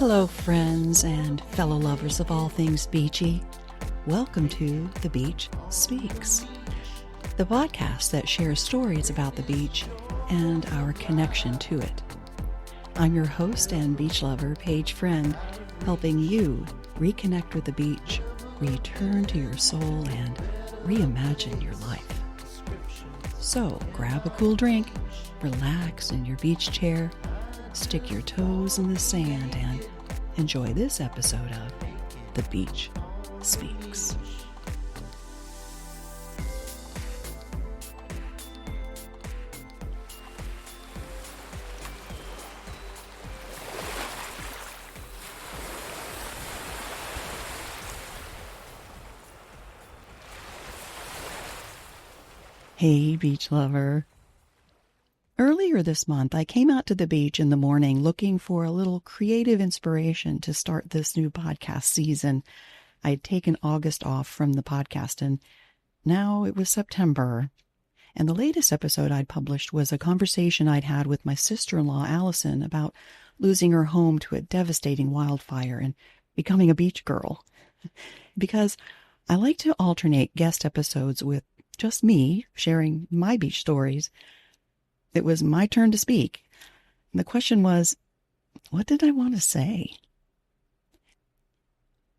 Hello, friends and fellow lovers of all things beachy. Welcome to The Beach Speaks, the podcast that shares stories about the beach and our connection to it. I'm your host and beach lover, Paige Friend, helping you reconnect with the beach, return to your soul, and reimagine your life. So grab a cool drink, relax in your beach chair, stick your toes in the sand, and enjoy this episode of The Beach Speaks. Hey, beach lover. Earlier this month, I came out to the beach in the morning looking for a little creative inspiration to start this new podcast season. I'd taken August off from the podcast, and now it was September. And the latest episode I'd published was a conversation I'd had with my sister-in-law, Allison, about losing her home to a devastating wildfire and becoming a beach girl. Because I like to alternate guest episodes with just me sharing my beach stories. It was my turn to speak. And the question was, what did I want to say?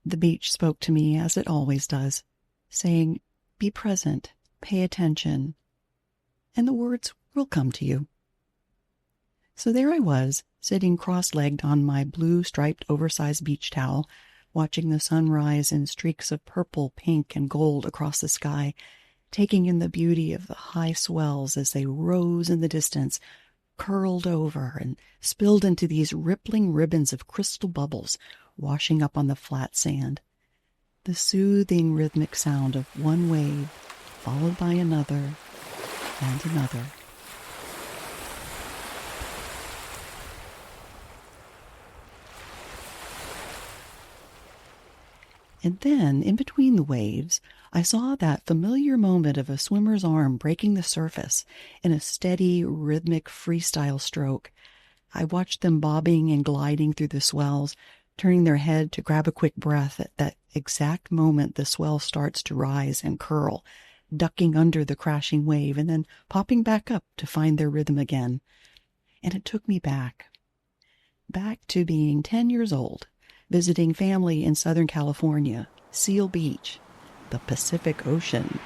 The beach spoke to me as it always does, saying, be present, pay attention, and the words will come to you. So there I was, sitting cross-legged on my blue striped oversized beach towel, watching the sun rise in streaks of purple, pink, and gold across the sky, taking in the beauty of the high swells as they rose in the distance, curled over and spilled into these rippling ribbons of crystal bubbles washing up on the flat sand. The soothing rhythmic sound of one wave followed by another and another. And then, in between the waves, I saw that familiar moment of a swimmer's arm breaking the surface in a steady, rhythmic freestyle stroke. I watched them bobbing and gliding through the swells, turning their head to grab a quick breath at that exact moment the swell starts to rise and curl, ducking under the crashing wave and then popping back up to find their rhythm again. And it took me back to being 10 years old, visiting family in Southern California, Seal Beach, the Pacific Ocean.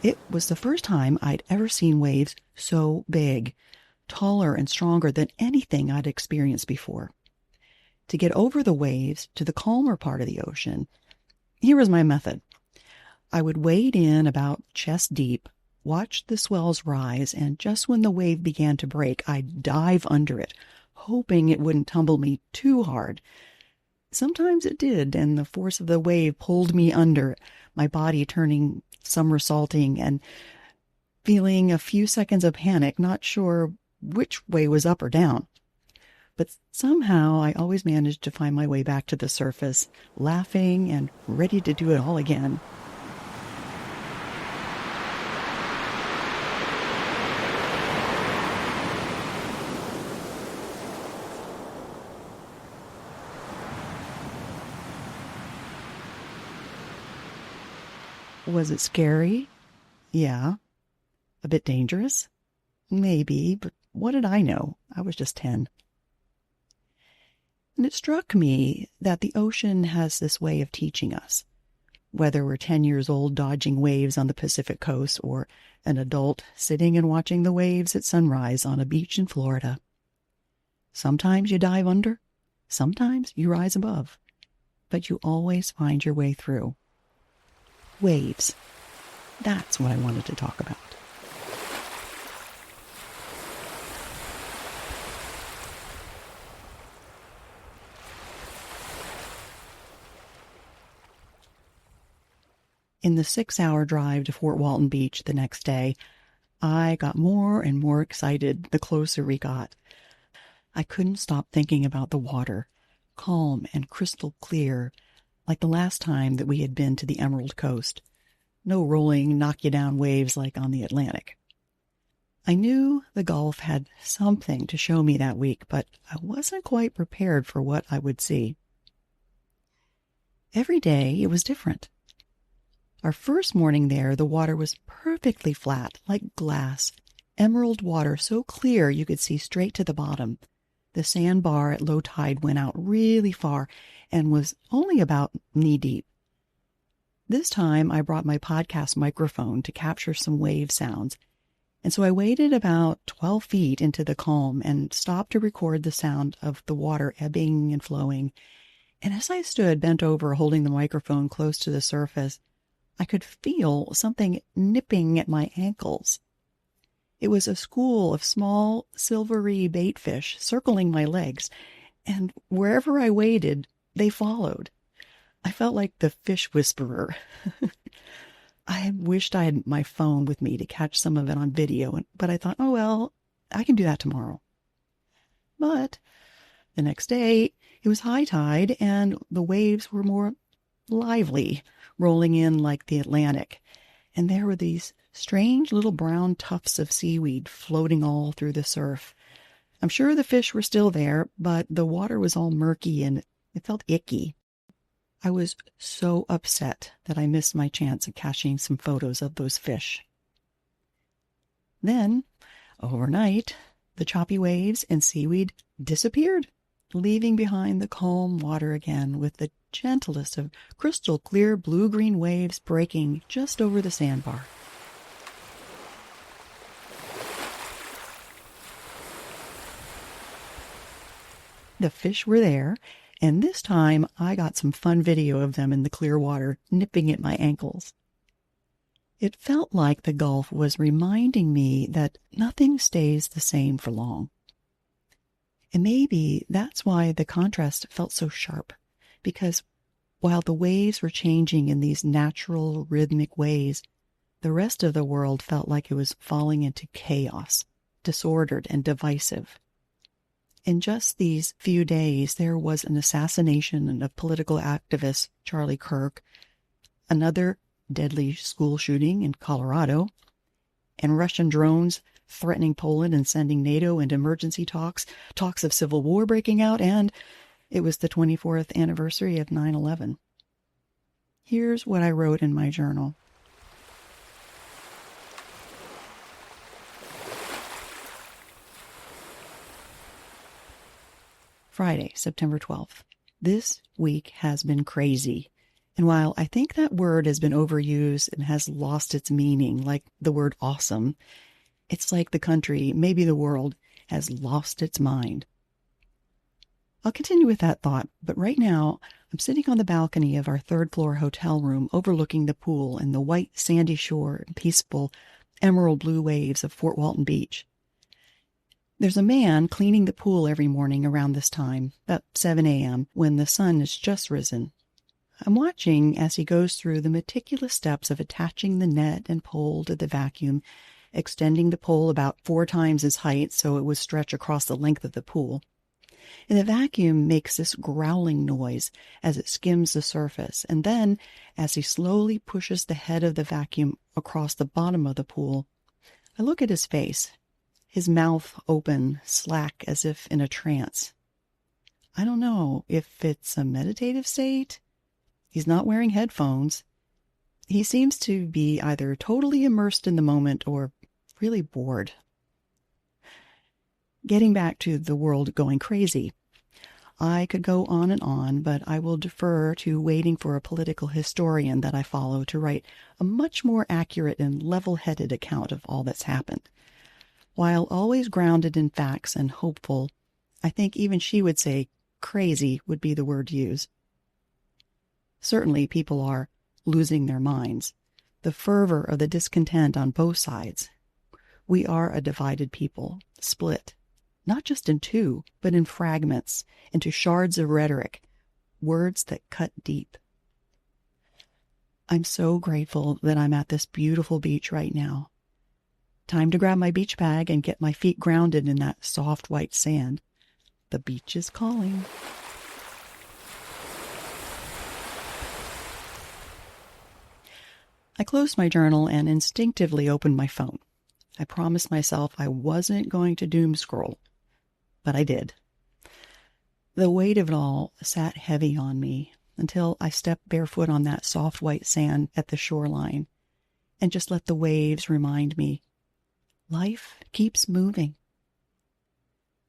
It was the first time I'd ever seen waves so big, taller and stronger than anything I'd experienced before. To get over the waves to the calmer part of the ocean, here was my method. I would wade in about chest deep, watch the swells rise, and just when the wave began to break, I'd dive under it, hoping it wouldn't tumble me too hard. Sometimes it did, and the force of the wave pulled me under, my body turning somersaulting and feeling a few seconds of panic, not sure which way was up or down. But somehow I always managed to find my way back to the surface, laughing and ready to do it all again. Was it scary? Yeah. A bit dangerous? Maybe, but what did I know? I was just 10. And it struck me that the ocean has this way of teaching us, whether we're 10 years old dodging waves on the Pacific coast or an adult sitting and watching the waves at sunrise on a beach in Florida. Sometimes you dive under, sometimes you rise above, but you always find your way through. Waves. That's what I wanted to talk about. In the 6-hour drive to Fort Walton Beach the next day, I got more and more excited the closer we got. I couldn't stop thinking about the water, calm and crystal clear, like the last time that we had been to the Emerald Coast. No rolling, knock-you-down waves like on the Atlantic. I knew the Gulf had something to show me that week, but I wasn't quite prepared for what I would see. Every day it was different. Our first morning there, the water was perfectly flat, like glass. Emerald water so clear you could see straight to the bottom. The sandbar at low tide went out really far and was only about knee-deep. This time I brought my podcast microphone to capture some wave sounds, and so I waded about 12 feet into the calm and stopped to record the sound of the water ebbing and flowing. And as I stood bent over holding the microphone close to the surface, I could feel something nipping at my ankles. It was a school of small, silvery baitfish circling my legs, and wherever I waded, they followed. I felt like the fish whisperer. I wished I had my phone with me to catch some of it on video, but I thought, oh well, I can do that tomorrow. But the next day, it was high tide, and the waves were more lively, rolling in like the Atlantic. And there were these strange little brown tufts of seaweed floating all through the surf. I'm sure the fish were still there, but the water was all murky and it felt icky. I was so upset that I missed my chance of catching some photos of those fish. Then, overnight, the choppy waves and seaweed disappeared, leaving behind the calm water again with the gentlest of crystal clear blue-green waves breaking just over the sandbar. The fish were there, and this time I got some fun video of them in the clear water, nipping at my ankles. It felt like the Gulf was reminding me that nothing stays the same for long. And maybe that's why the contrast felt so sharp, because while the waves were changing in these natural, rhythmic ways, the rest of the world felt like it was falling into chaos, disordered and divisive. In just these few days, there was an assassination of political activist Charlie Kirk, another deadly school shooting in Colorado, and Russian drones threatening Poland and sending NATO into emergency talks of civil war breaking out, and it was the 24th anniversary of 9/11. Here's what I wrote in my journal. Friday, September 12th. This week has been crazy. And while I think that word has been overused and has lost its meaning, like the word awesome, it's like the country, maybe the world, has lost its mind. I'll continue with that thought, but right now I'm sitting on the balcony of our third-floor hotel room overlooking the pool and the white sandy shore and peaceful emerald blue waves of Fort Walton Beach. There's a man cleaning the pool every morning around this time, about 7 a.m., when the sun has just risen. I'm watching as he goes through the meticulous steps of attaching the net and pole to the vacuum, extending the pole about 4 times its height so it would stretch across the length of the pool. And the vacuum makes this growling noise as it skims the surface, and then, as he slowly pushes the head of the vacuum across the bottom of the pool, I look at his face. His mouth open, slack as if in a trance. I don't know if it's a meditative state. He's not wearing headphones. He seems to be either totally immersed in the moment or really bored. Getting back to the world going crazy. I could go on, but I will defer to waiting for a political historian that I follow to write a much more accurate and level-headed account of all that's happened. While always grounded in facts and hopeful, I think even she would say crazy would be the word to use. Certainly people are losing their minds. The fervor of the discontent on both sides. We are a divided people, split, not just in two, but in fragments, into shards of rhetoric, words that cut deep. I'm so grateful that I'm at this beautiful beach right now. Time to grab my beach bag and get my feet grounded in that soft white sand. The beach is calling. I closed my journal and instinctively opened my phone. I promised myself I wasn't going to doom scroll, but I did. The weight of it all sat heavy on me until I stepped barefoot on that soft white sand at the shoreline and just let the waves remind me, life keeps moving.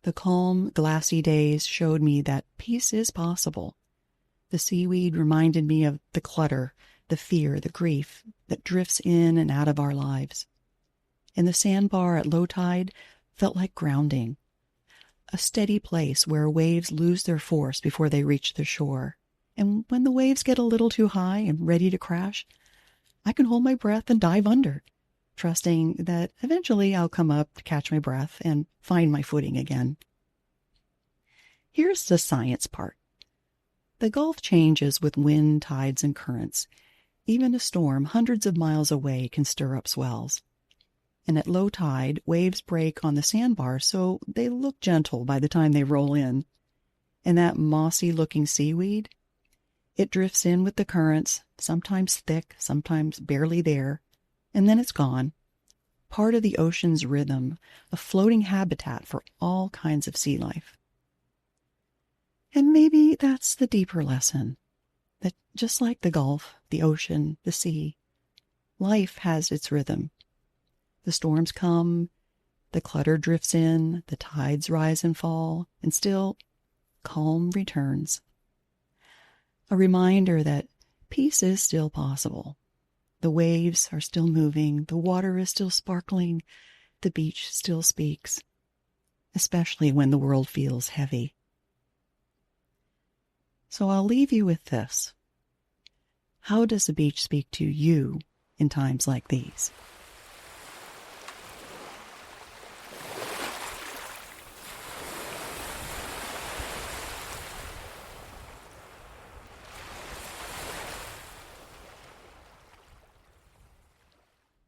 The calm, glassy days showed me that peace is possible. The seaweed reminded me of the clutter, the fear, the grief that drifts in and out of our lives. And the sandbar at low tide felt like grounding, a steady place where waves lose their force before they reach the shore. And when the waves get a little too high and ready to crash, I can hold my breath and dive under, trusting that eventually I'll come up to catch my breath and find my footing again. Here's the science part. The Gulf changes with wind, tides, and currents. Even a storm hundreds of miles away can stir up swells. And at low tide, waves break on the sandbar so they look gentle by the time they roll in. And that mossy-looking seaweed, it drifts in with the currents, sometimes thick, sometimes barely there, and then it's gone. Part of the ocean's rhythm, a floating habitat for all kinds of sea life. And maybe that's the deeper lesson, that just like the Gulf, the ocean, the sea, life has its rhythm. The storms come, the clutter drifts in, the tides rise and fall, and still, calm returns. A reminder that peace is still possible. The waves are still moving, the water is still sparkling, the beach still speaks, especially when the world feels heavy. So I'll leave you with this. How does the beach speak to you in times like these?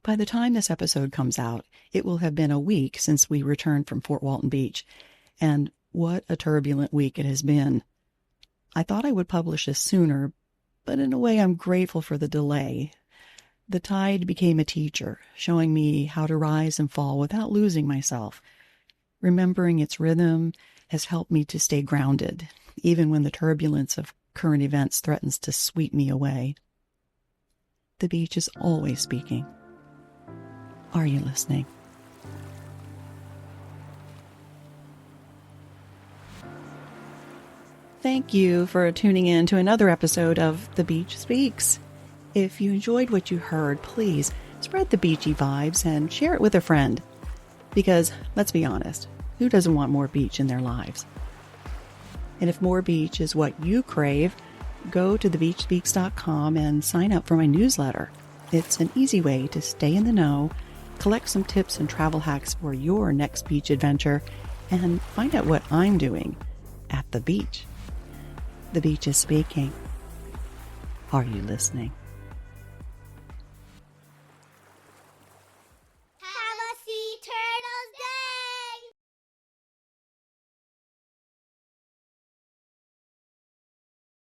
By the time this episode comes out, it will have been a week since we returned from Fort Walton Beach, and what a turbulent week it has been. I thought I would publish this sooner, but in a way I'm grateful for the delay. The tide became a teacher, showing me how to rise and fall without losing myself. Remembering its rhythm has helped me to stay grounded, even when the turbulence of current events threatens to sweep me away. The beach is always speaking. Are you listening? Thank you for tuning in to another episode of The Beach Speaks. If you enjoyed what you heard, please spread the beachy vibes and share it with a friend. Because, let's be honest, who doesn't want more beach in their lives? And if more beach is what you crave, go to thebeachspeaks.com and sign up for my newsletter. It's an easy way to stay in the know, collect some tips and travel hacks for your next beach adventure, and find out what I'm doing at the beach. The beach is speaking. Are you listening?